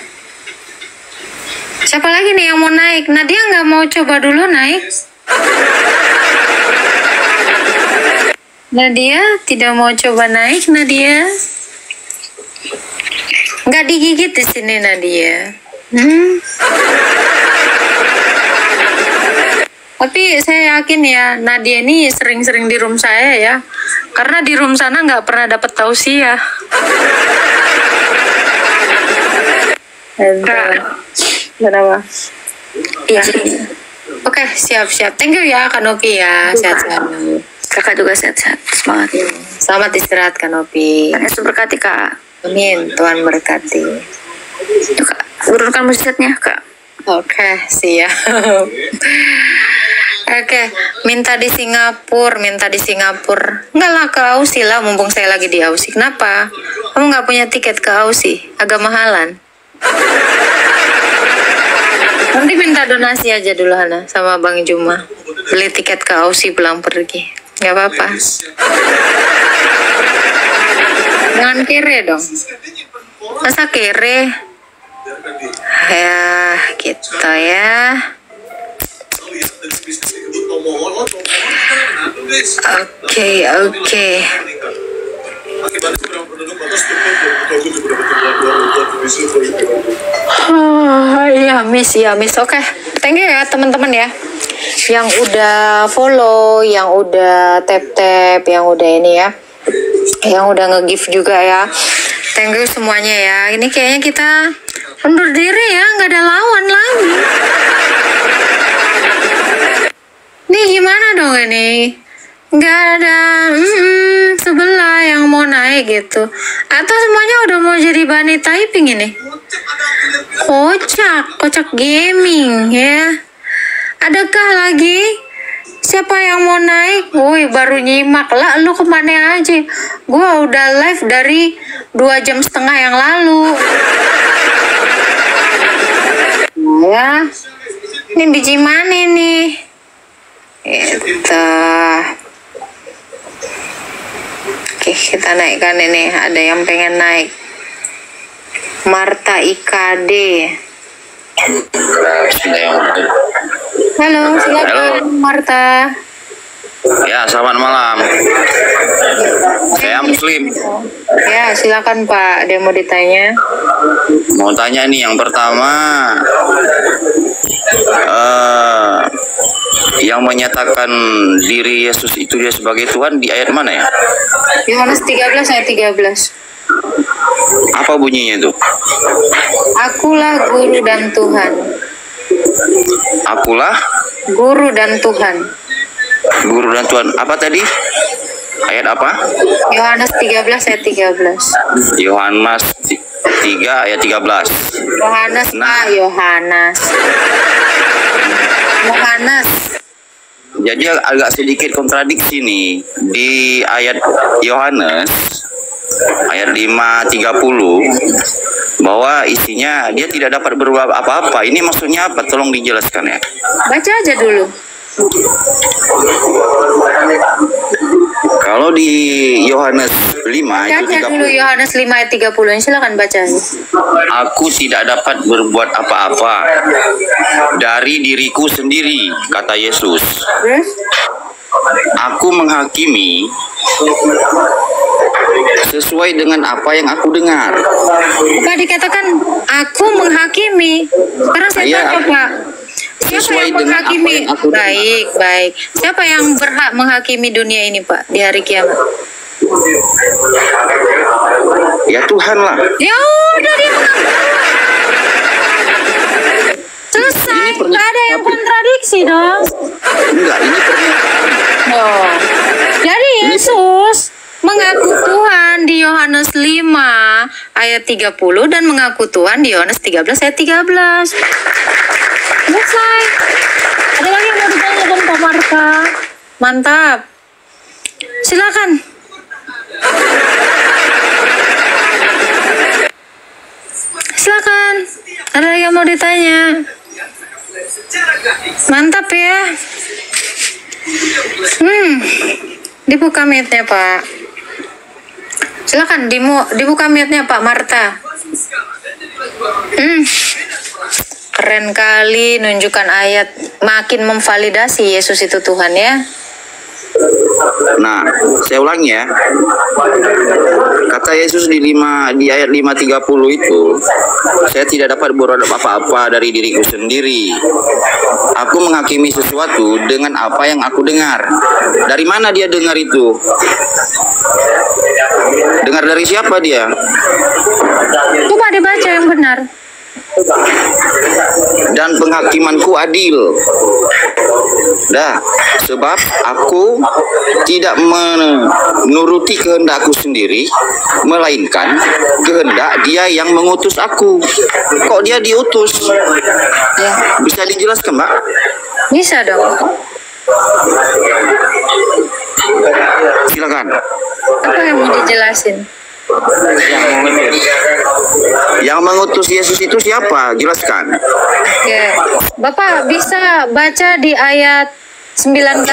Siapa lagi nih yang mau naik? Nadia nggak mau coba dulu naik? Nadia tidak mau coba naik, Nadia. Nggak digigit di sini, Nadia. Tapi saya yakin ya, Nadia ini sering-sering di room saya ya. Karena di room sana nggak pernah dapat tausiah. Kenapa? Iya. Oke, siap-siap. Thank you ya, Kanopi ya. Sehat-sehat. Kakak juga sehat-sehat, semangat. Selamat istirahat Kanopi. Tuhan Yesus berkati Kak. Amin, Tuhan berkati. Yuk, Kak, urutkan musiknya Kak. Oke, siap. Oke, minta di Singapura. Enggak lah, ke Aussie lah, mumpung saya lagi di Aussie. Kenapa? Kamu nggak punya tiket ke Aussie? Agak mahalan. Nanti minta donasi aja dulu Hana sama Bang Juma. Beli tiket ke Aussie pulang pergi. Gak apa-apa. Jangan kere dong. Masa kere? Ya, gitu ya. Oke. Iya miss. Oke. Thank you ya teman-teman ya. Yang udah follow, yang udah tap, yang udah ini ya. Yang udah nge-give juga ya. Thank you semuanya ya. Ini kayaknya kita undur diri ya, nggak ada lawan lagi. Nih gimana dong ini? Nggak ada sebelah yang mau naik gitu. Atau semuanya udah mau jadi Bunny Typing ini? Kocak gaming ya. Adakah lagi? Siapa yang mau naik? Woi, baru nyimak lah. Lu kemana aja? Gua udah live dari 2,5 jam yang lalu. Ya. Ini biji mana nih? Itu. Oke, kita naikkan ini. Ada yang pengen naik. Marta IKD. Halo, silakan Marta. Ya, selamat malam. Saya Muslim. Ya, silakan Pak. Dia mau ditanya. Mau tanya nih, yang pertama, yang menyatakan diri Yesus itu dia sebagai Tuhan di ayat mana ya? Yohanes 13 ayat 13. Apa bunyinya itu? Akulah guru dan Tuhan. Akulah guru dan Tuhan. Guru dan Tuhan. Apa tadi? Ayat apa? Yohanes 13 ayat 13. Yohanes 3 ayat 13. Yohanes. Jadi agak sedikit kontradiksi nih di ayat Yohanes ayat 5:30 bahwa isinya dia tidak dapat berbuat apa-apa. Ini maksudnya apa? Tolong dijelaskan ya. Baca aja dulu. Kalau di Yohanes 5 baca itu 30. Dulu Yohanes 5 ayat 30. Silakan baca. Aku tidak dapat berbuat apa-apa dari diriku sendiri, kata Yesus. Aku menghakimi sesuai dengan apa yang aku dengar. Bukan dikatakan aku menghakimi. Sekarang saya tanya Pak. Siapa yang menghakimi? Baik. Siapa yang berhak menghakimi dunia ini Pak di hari kiamat? Ya Tuhan lah. Ya udah dia selesai. Nggak ada yang kontradiksi dong. Enggak, ini pernyataan. Oh. Jadi Yesus mengaku Tuhan di Yohanes 5 ayat 30 dan mengaku Tuhan di Yohanes 13 ayat 13. Selesai. Ada lagi yang mau ditanyakan Pak Marka? Mantap. Silakan. Silakan. Ada yang mau ditanya? Mantap ya. Dibuka mic-nya Pak. Silakan dibuka mic-nya Pak Marta. Keren kali nunjukkan ayat, makin memvalidasi Yesus itu Tuhan ya. Nah, saya ulangi ya. Kata Yesus di ayat 5:30 itu, saya tidak dapat berbuat apa-apa dari diriku sendiri. Aku menghakimi sesuatu dengan apa yang aku dengar. Dari mana dia dengar itu? Dengar dari siapa dia? Coba dibaca yang benar. Dan penghakimanku adil. Sebab aku tidak menuruti kehendakku sendiri, melainkan kehendak Dia yang mengutus aku. Kok Dia diutus? Ya, bisa dijelaskan, Mbak? Bisa dong. Silakan. Apa yang mau dijelasin? Yang mengutus Yesus itu siapa? Jelaskan. Oke. Bapak bisa baca di ayat 19.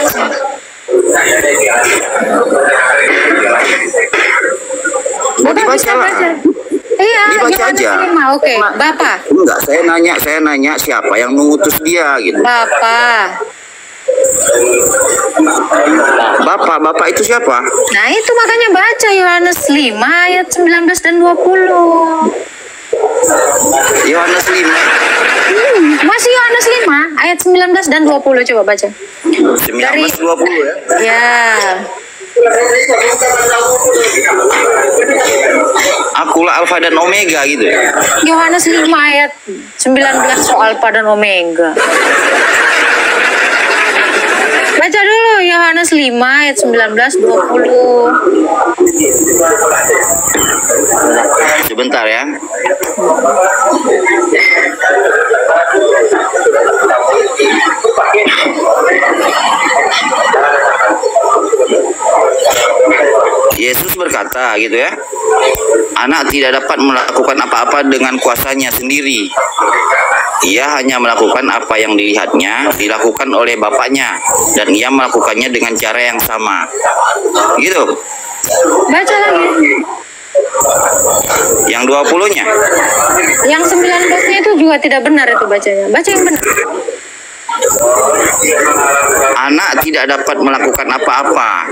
Bapak bisa baca. Iya, dibaca aja. Oke, Bapak. Enggak, saya nanya siapa yang mengutus dia gitu. Bapak itu siapa? Nah itu makanya baca Yohanes 5 ayat 19 dan 20. Yohanes 5. Masih Yohanes 5 ayat 19 dan 20, coba baca. 19 20 ya? Ya. Akulah Alfa dan Omega gitu ya. Yohanes 5 ayat 19 soal Alfa dan Omega. Baca dulu Yohanes 5 ayat 19 20. Sebentar ya. Yesus berkata gitu ya, anak tidak dapat melakukan apa-apa dengan kuasanya sendiri. Ia hanya melakukan apa yang dilihatnya dilakukan oleh Bapaknya, dan ia melakukannya dengan cara yang sama. Gitu. Baca lagi. Yang 20-nya. Yang 19-nya itu juga tidak benar itu bacanya. Baca yang benar. Anak tidak dapat melakukan apa-apa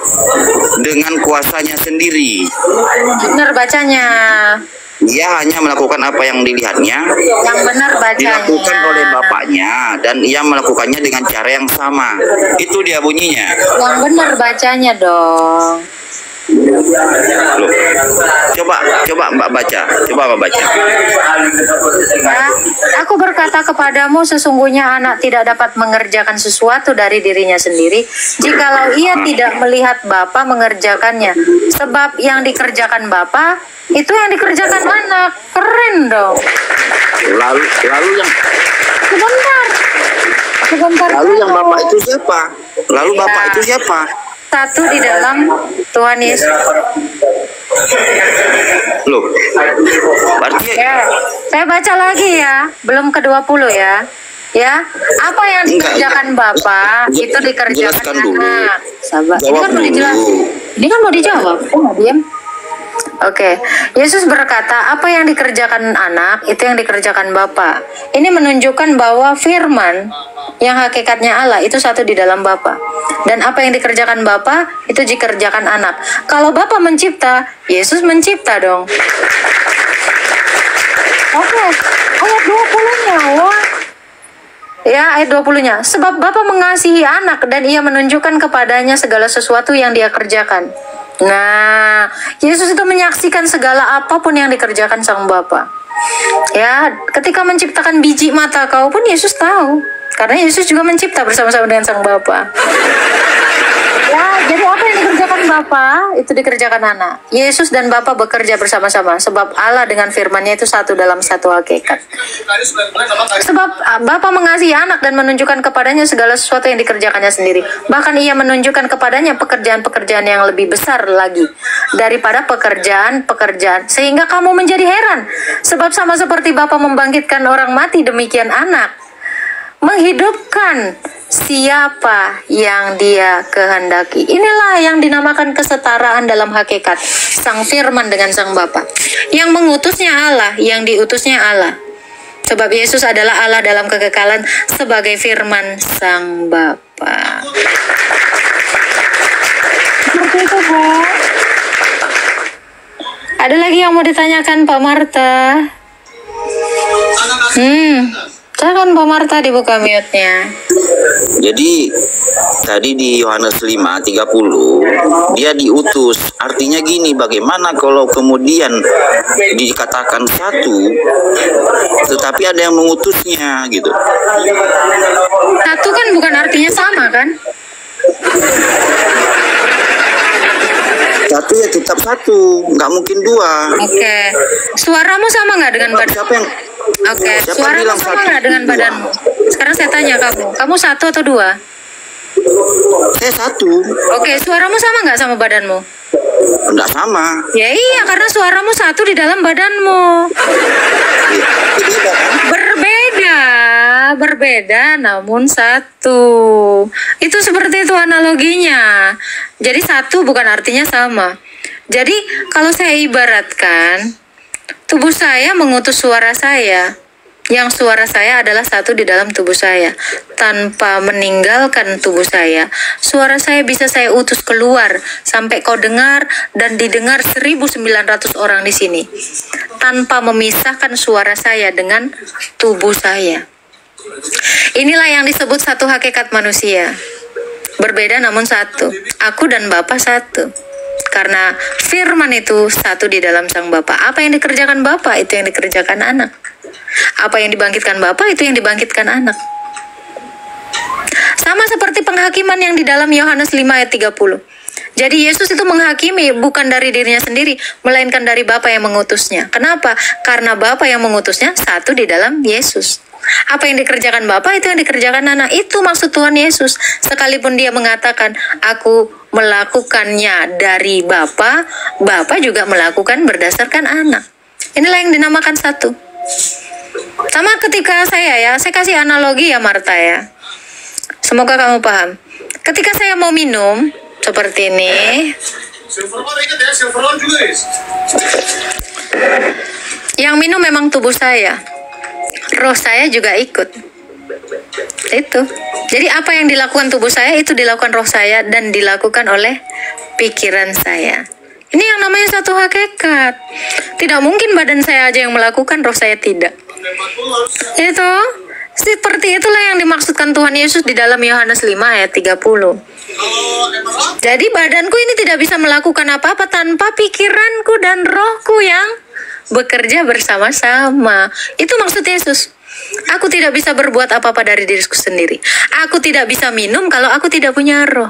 dengan kuasanya sendiri. Benar bacanya. Ia hanya melakukan apa yang dilihatnya, yang benar bacanya, dilakukan oleh Bapaknya, dan ia melakukannya dengan cara yang sama. Itu dia bunyinya. Yang benar bacanya dong. Loh. Coba Mbak baca. Ya, aku berkata kepadamu, sesungguhnya anak tidak dapat mengerjakan sesuatu dari dirinya sendiri jikalau ia tidak melihat Bapa mengerjakannya. Sebab yang dikerjakan Bapa itu yang dikerjakan anak. Keren dong. Lalu yang sebentar. Lalu yang Bapak itu siapa? Bapak itu siapa? Satu di dalam Tuhan Yesus. Loh, berarti ya, saya baca lagi ya, belum ke 20 ya. Ya, apa yang dikerjakan Bapak itu dikerjakan anak. Sabar. Ini kan mau dijelasin. Ini kan mau dijawab. Kok nggak diam? Oke, Yesus berkata, apa yang dikerjakan anak, itu yang dikerjakan Bapa. Ini menunjukkan bahwa firman yang hakikatnya Allah itu satu di dalam Bapa. Dan apa yang dikerjakan Bapa, itu dikerjakan anak. Kalau Bapa mencipta, Yesus mencipta dong. Oke, ayat 20-nya, wah. Ya, ayat 20-nya. Sebab Bapa mengasihi anak dan ia menunjukkan kepadanya segala sesuatu yang dia kerjakan. Nah, Yesus itu menyaksikan segala apapun yang dikerjakan sang Bapa. Ya, ketika menciptakan biji mata kau pun Yesus tahu. Karena Yesus juga mencipta bersama-sama dengan sang Bapa. Ya, jadi apa yang dikerjakan Bapa itu dikerjakan anak. Yesus dan Bapa bekerja bersama-sama. Sebab Allah dengan firman-Nya itu satu dalam satu hakikat. Sebab Bapa mengasihi anak dan menunjukkan kepadanya segala sesuatu yang dikerjakannya sendiri. Bahkan Ia menunjukkan kepadanya pekerjaan-pekerjaan yang lebih besar lagi daripada pekerjaan-pekerjaan. Sehingga kamu menjadi heran. Sebab sama seperti Bapa membangkitkan orang mati, demikian anak menghidupkan siapa yang Dia kehendaki. Inilah yang dinamakan kesetaraan dalam hakikat. Sang Firman dengan Sang Bapa. Yang mengutusnya Allah, yang diutusnya Allah. Sebab Yesus adalah Allah dalam kekekalan sebagai firman Sang Bapa. Seperti itu, Bu. Ada lagi yang mau ditanyakan, Pak Marta? Silakan Pak Marta dibuka mute-nya. Jadi tadi di Yohanes 5:30 dia diutus. Artinya gini, bagaimana kalau kemudian dikatakan satu tetapi ada yang mengutusnya gitu. Satu kan bukan artinya sama kan? Satu ya tetap satu, nggak mungkin dua. Oke. Suaramu sama nggak dengan badan? Siapa yang Oke, suaramu sama nggak dengan badanmu? Sekarang saya tanya kamu satu atau dua? Saya satu. Oke, suaramu sama nggak sama badanmu? Enggak sama. Ya iya, karena suaramu satu di dalam badanmu. Berbeda, namun satu. Itu seperti itu analoginya. Jadi satu bukan artinya sama. Jadi kalau saya ibaratkan, tubuh saya mengutus suara saya. Yang suara saya adalah satu di dalam tubuh saya. Tanpa meninggalkan tubuh saya, suara saya bisa saya utus keluar sampai kau dengar dan didengar 1.900 orang di sini. Tanpa memisahkan suara saya dengan tubuh saya. Inilah yang disebut satu hakikat manusia. Berbeda namun satu. Aku dan Bapa satu. Karena firman itu satu di dalam Sang Bapa. Apa yang dikerjakan Bapa itu yang dikerjakan anak. Apa yang dibangkitkan Bapa itu yang dibangkitkan anak. Sama seperti penghakiman yang di dalam Yohanes 5 ayat 30. Jadi Yesus itu menghakimi bukan dari dirinya sendiri, melainkan dari Bapa yang mengutusnya. Kenapa? Karena Bapa yang mengutusnya satu di dalam Yesus. Apa yang dikerjakan Bapa itu yang dikerjakan anak. Itu maksud Tuhan Yesus. Sekalipun Dia mengatakan, aku melakukannya dari Bapa, Bapa juga melakukan berdasarkan anak. Inilah yang dinamakan satu. Sama ketika saya kasih analogi ya Marta ya. Semoga kamu paham. Ketika saya mau minum seperti ini, yang minum memang tubuh saya, roh saya juga ikut. Itu. Jadi apa yang dilakukan tubuh saya itu dilakukan roh saya dan dilakukan oleh pikiran saya. Ini yang namanya satu hakikat. Tidak mungkin badan saya aja yang melakukan, roh saya tidak. Itu. Seperti itulah yang dimaksudkan Tuhan Yesus di dalam Yohanes 5 ayat 30. Jadi badanku ini tidak bisa melakukan apa-apa tanpa pikiranku dan rohku yang bekerja bersama-sama. Itu maksud Yesus. Aku tidak bisa berbuat apa-apa dari diriku sendiri. Aku tidak bisa minum kalau aku tidak punya roh.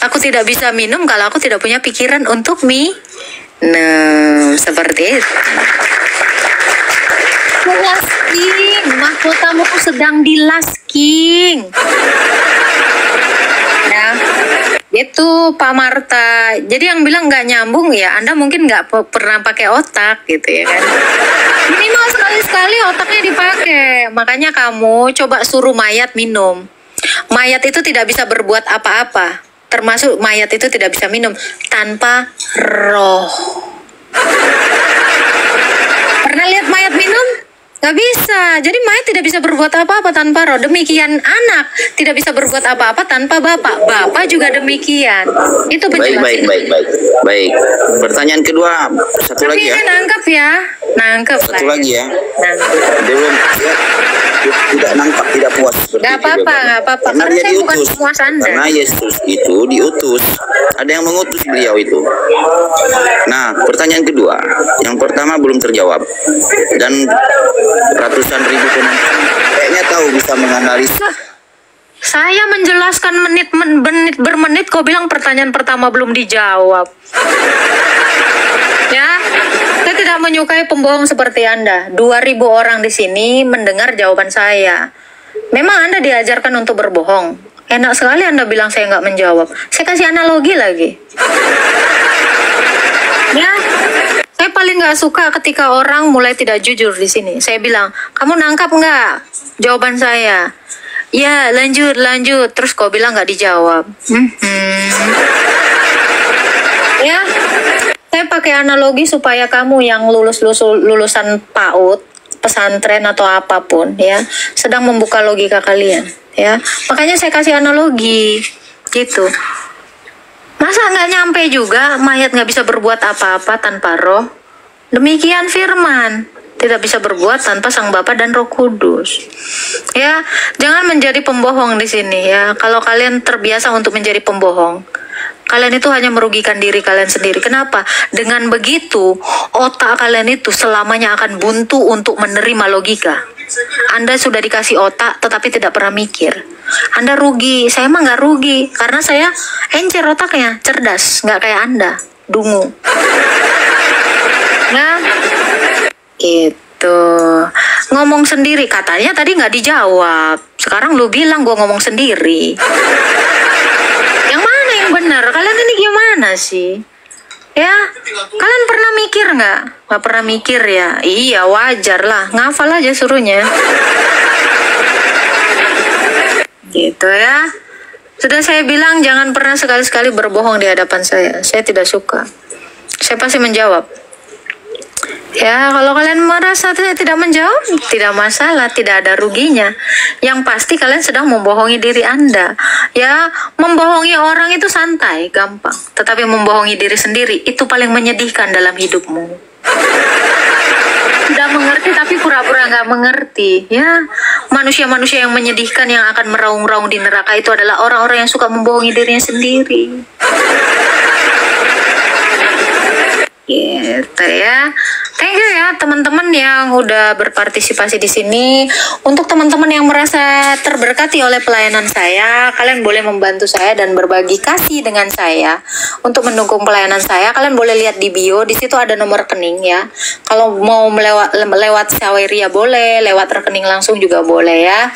Aku tidak bisa minum kalau aku tidak punya pikiran untuk minum. Seperti itu. Lasking, mahkotamu sedang dilasking. Ya, itu Pak Marta. Jadi yang bilang nggak nyambung ya, Anda mungkin nggak pernah pakai otak gitu ya kan. Minimal sekali-sekali otaknya dipakai. Makanya kamu coba suruh mayat minum. Mayat itu tidak bisa berbuat apa-apa. Termasuk mayat itu tidak bisa minum tanpa roh. Pernah lihat mayat minum? Gak bisa. Jadi mayat tidak bisa berbuat apa-apa tanpa roh. Demikian anak tidak bisa berbuat apa-apa tanpa Bapak. Bapak juga demikian. Itu penjelasan. Baik. Pertanyaan kedua, satu tapi lagi ya. Nangkep ya. Nangkep Satu lah. lagi ya. Nangkep. Belum ya, tidak nangkap, tidak puas. Gak apa-apa. Karena Karena dia saya bukan diutus. puas Anda. Karena Yesus itu diutus. Ada yang mengutus beliau itu. Nah, pertanyaan kedua. Yang pertama belum terjawab. Dan ratusan ribu penonton kayaknya tahu bisa menganalisa Saya menjelaskan menit bermenit, kau bilang pertanyaan pertama belum dijawab. Ya, saya tidak menyukai pembohong seperti Anda. 2.000 orang di sini mendengar jawaban saya. Memang Anda diajarkan untuk berbohong. Enak sekali Anda bilang saya nggak menjawab. Saya kasih analogi lagi. Ya, saya paling nggak suka ketika orang mulai tidak jujur di sini. Saya bilang, kamu nangkap nggak jawaban saya? Ya, lanjut. Terus kau bilang nggak dijawab. Ya, saya pakai analogi supaya kamu yang lulusan PAUD, pesantren atau apapun, ya, sedang membuka logika kalian. Ya, makanya saya kasih analogi, gitu. Masa nggak nyampe juga, mayat nggak bisa berbuat apa-apa tanpa roh? Demikian firman, tidak bisa berbuat tanpa Sang Bapa dan Roh Kudus. Ya, jangan menjadi pembohong di sini ya. Kalau kalian terbiasa untuk menjadi pembohong, kalian itu hanya merugikan diri kalian sendiri. Kenapa? Dengan begitu, otak kalian itu selamanya akan buntu untuk menerima logika. Anda sudah dikasih otak tetapi tidak pernah mikir. Anda rugi. Saya mah nggak rugi karena saya encer otaknya, cerdas, nggak kayak Anda, dungu. Nah, itu ngomong sendiri, katanya tadi nggak dijawab. Sekarang lu bilang gua ngomong sendiri. Yang mana yang benar? Kalian ini gimana sih? Ya, kalian pernah mikir nggak? Nggak pernah mikir ya? Iya, wajar lah. Ngafal aja suruhnya. Gitu ya. Sudah saya bilang jangan pernah sekali-sekali berbohong di hadapan saya. Saya tidak suka. Saya pasti menjawab. Ya, kalau kalian merasa tidak menjawab, tidak masalah, tidak ada ruginya. Yang pasti kalian sedang membohongi diri Anda. Ya, membohongi orang itu santai, gampang. Tetapi membohongi diri sendiri, itu paling menyedihkan dalam hidupmu. Tidak mengerti tapi pura-pura nggak mengerti. Ya, manusia-manusia yang menyedihkan yang akan meraung-raung di neraka itu adalah orang-orang yang suka membohongi dirinya sendiri. Gitu ya. Thank you ya teman-teman yang udah berpartisipasi di sini. Untuk teman-teman yang merasa terberkati oleh pelayanan saya, kalian boleh membantu saya dan berbagi kasih dengan saya untuk mendukung pelayanan saya. Kalian boleh lihat di bio, di situ ada nomor rekening ya. Kalau mau lewat Saweria boleh, lewat rekening langsung juga boleh ya.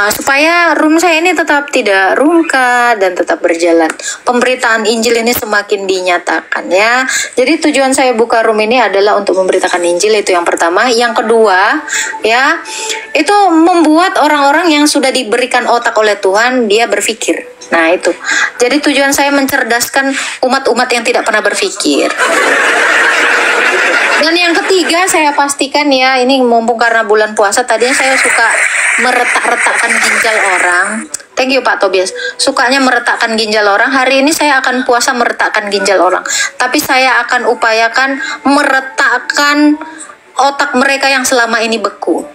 Supaya room saya ini tetap tidak rungkat dan tetap berjalan. Pemberitaan Injil ini semakin dinyatakan ya. Jadi tujuan saya buka room ini adalah untuk memberitakan Injil, itu yang pertama. Yang kedua ya, itu membuat orang-orang yang sudah diberikan otak oleh Tuhan dia berpikir. Nah itu. Jadi tujuan saya mencerdaskan umat-umat yang tidak pernah berpikir. Dan yang ketiga saya pastikan ya, ini mumpung karena bulan puasa, tadinya saya suka meretak-retakkan ginjal orang. Thank you Pak Tobias. Sukanya meretakkan ginjal orang. Hari ini saya akan puasa meretakkan ginjal orang. Tapi saya akan upayakan meretakkan otak mereka yang selama ini beku.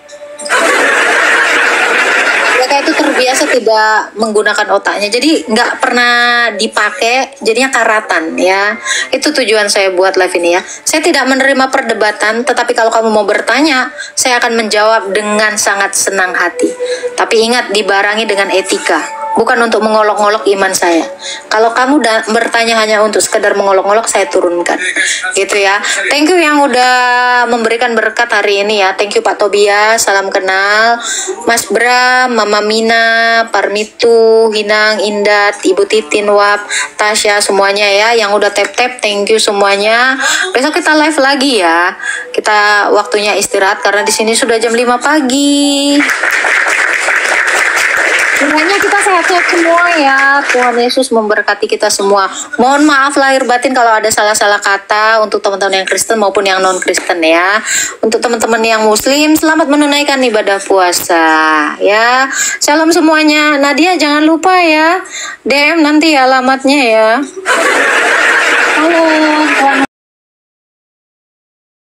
Mereka itu terbiasa tidak menggunakan otaknya, jadi nggak pernah dipakai, jadinya karatan ya. Itu tujuan saya buat live ini ya. Saya tidak menerima perdebatan, tetapi kalau kamu mau bertanya, saya akan menjawab dengan sangat senang hati. Tapi ingat, dibarengi dengan etika, bukan untuk mengolok-olok iman saya. Kalau kamu bertanya hanya untuk sekedar mengolok-olok, saya turunkan. Gitu ya. Thank you yang udah memberikan berkat hari ini ya. Thank you Pak Tobias, salam kenal. Mas Bram, Mama Mina, Parmitu, Hinang, Indat, Ibu Titin, Wap, Tasya, semuanya ya. Yang udah tap-tap, thank you semuanya. Besok kita live lagi ya. Kita waktunya istirahat karena di sini sudah jam 5 pagi. Semuanya kita sehat-sehat semua ya. Tuhan Yesus memberkati kita semua. Mohon maaf lahir batin kalau ada salah-salah kata untuk teman-teman yang Kristen maupun yang non-Kristen ya. Untuk teman-teman yang Muslim, selamat menunaikan ibadah puasa ya. Shalom semuanya. Nadia jangan lupa ya, DM nanti alamatnya ya. Halo.